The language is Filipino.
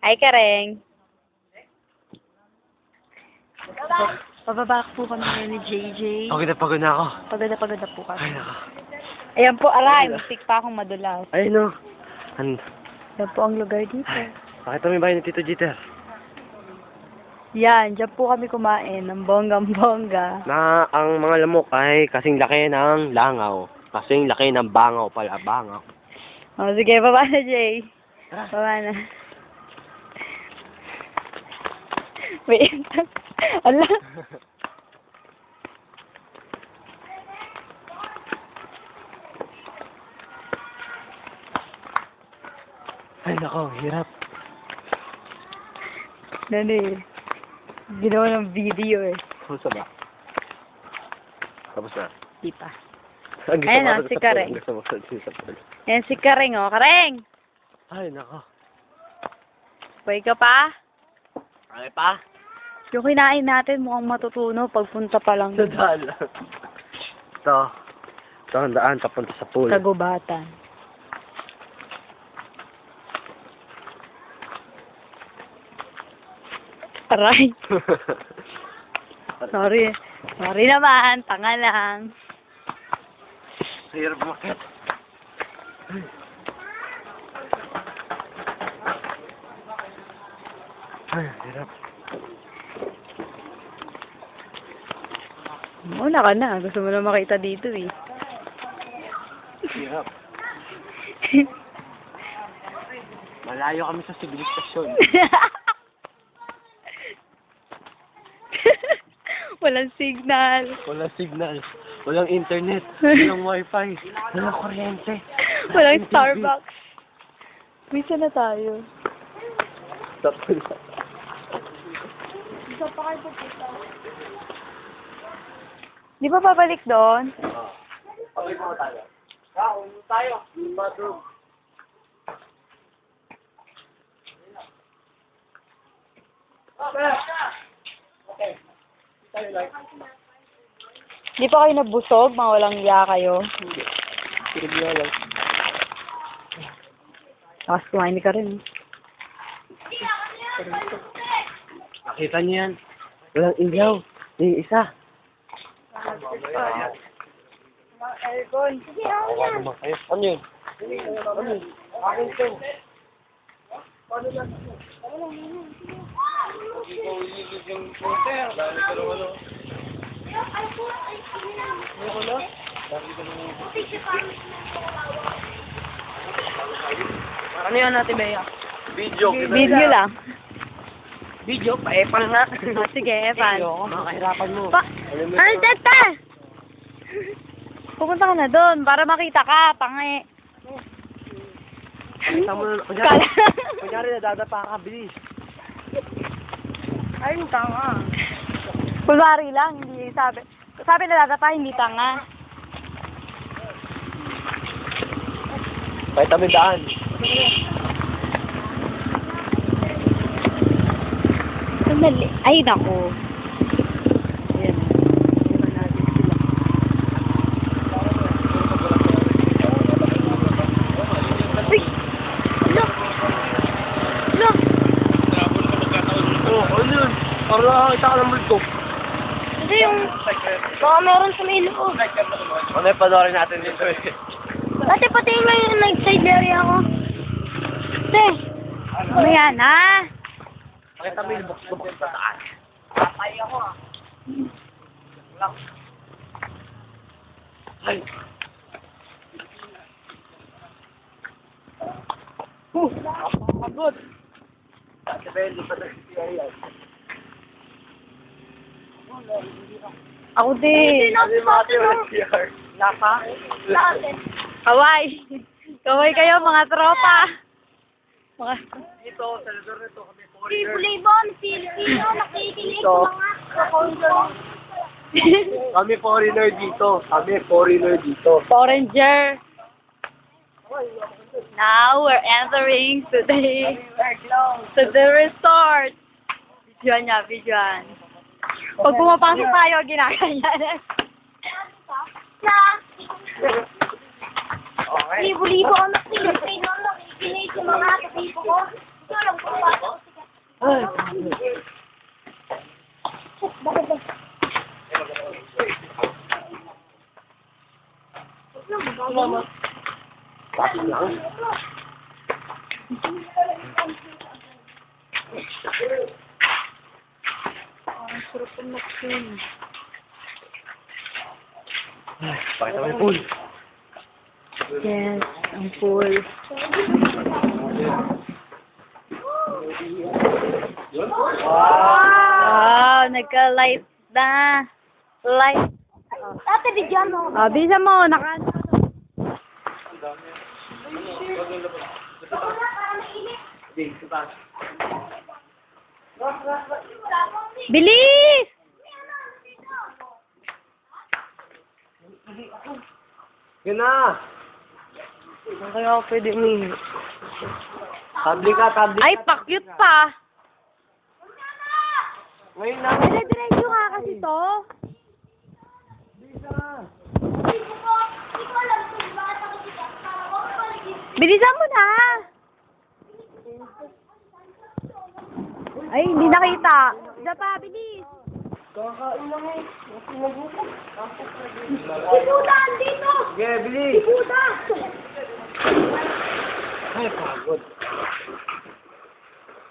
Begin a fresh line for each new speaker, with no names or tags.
Ay, Kareng. Pababa po kami ngayon ni JJ.
Pagod na ako.
Pagod na po kami.
Ay, nako.
Ayan po, aray. Musik pa akong madulas.
Ay, no.
Yan po ang lugar dito.
Pakita mo yung bahay ni Tito Jeter.
Yan, dyan po kami kumain ng bonggang-bongga.
Na ang mga lamok ay kasing laki ng langaw. Kasing laki ng bangaw pala. Bangaw.
O, sige, baba na, Jay. Baba na. Wait. Ala.
Ay, nako. Hirap.
Nani, ginawa ng video eh.
Kumusta ba? Tapos na.
Di pa.
Ang gusto
Ayan,
mo
oh, si Kareng.
Gusto mo sa pool.
Ayan si Kareng, oh. Kareng!
Ay, nako.
Pwede ka pa?
Ay, pa?
Yung kinain natin mukhang matutuno pagpunta pa lang.
Sa daan lang. Ito. Ito ang daan papunta sa pool.
Kagubatan. Aray. Sorry. Sorry naman. Tanga lang.
Hirap makit. Ay, hirap.
Una ka na. Gusto mo na makita dito eh.
Hirap. Malayo kami sa sibilisasyon.
Walang signal.
Walang signal. Walang internet. Walang wifi. Walang kuryente.
Walang Starbucks. Misa na tayo.
Tapos
Isa pa kayo pupunta. Di ba babalik doon?
okay po tayo. Kaon tayo. Bathroom. Okay. Tayo like.
Di pa kayo nabusog? Mga walang iya kayo?
Sirigyo lang.
Tapos kumain ka rin.
Nakita niyo yan? Walang ilaw. Yung isa.
Aircon.
Ano yun? Ano yun? Akin to.
Ano yun natin, Bea?
Video.
Video lang.
Video? Paepal nga.
Oh, sige, Evan.
Makakahirapan mo.
Ano dito? Pupunta ka na doon para makita ka, pangi.
Kita mo na. Kunyari nadadapa ka, bilis.
Ay, tanga. Kulwari lang, hindi sabi. Sabi na dadapa, hindi tanga.
Kahit kami daan.
Sandali. Ay, naku. Ayan. Iwan natin sila. Uy! Look! Look!
Oo, ano yun? Para nakakita ka ng multo.
Hindi yung... Baka meron sa may loob.
Ano yung panoorin natin dito eh?
Ate, pati yung nag-side area ako. Ate! Ano yan, ha?
Pakita mo yung lubok sa taas.
Patay ako, ha?
Ay! Napakagod! Dati ba yun, lupa na yan?
Ako din.
Ano yung mga CR?
Lapa? Kaway. Kaway kayo, mga tropa. Mga...
Dito, senador nito kami
Si
foreigner.
Bulibon, Filipino, nakikinig sa mga kakonsul.
Kami foreigner dito. Kami foreigner dito.
Foreigner. Now we're entering to the resort. Videoan niya, videoan. Pag pumapasok tayo, ginaganyan.
Libo-libo ang nakikinig sa mga kasipo ko. Ito lang po
Lang.
Ang sarap ng naksin.
Ay, pakita mo yung pool.
Yes, ang pool. Wow, nagka-light na. Light.
Ate, bigyan mo.
Ah, bisa mo, Bilis!
Yun na! Saan kaya ako pwede umihi? Tabli ka, tabli ka.
Ay, pakyut pa.
Ngayon na.
Dire-diretso nga kasi to. Bilisan mo na. Ay, hindi nakita. Isa pa, bilis.
Kakain lang eh.
Si Buda, andito!
Sige, bilis!
Buda!
Ay, pagod.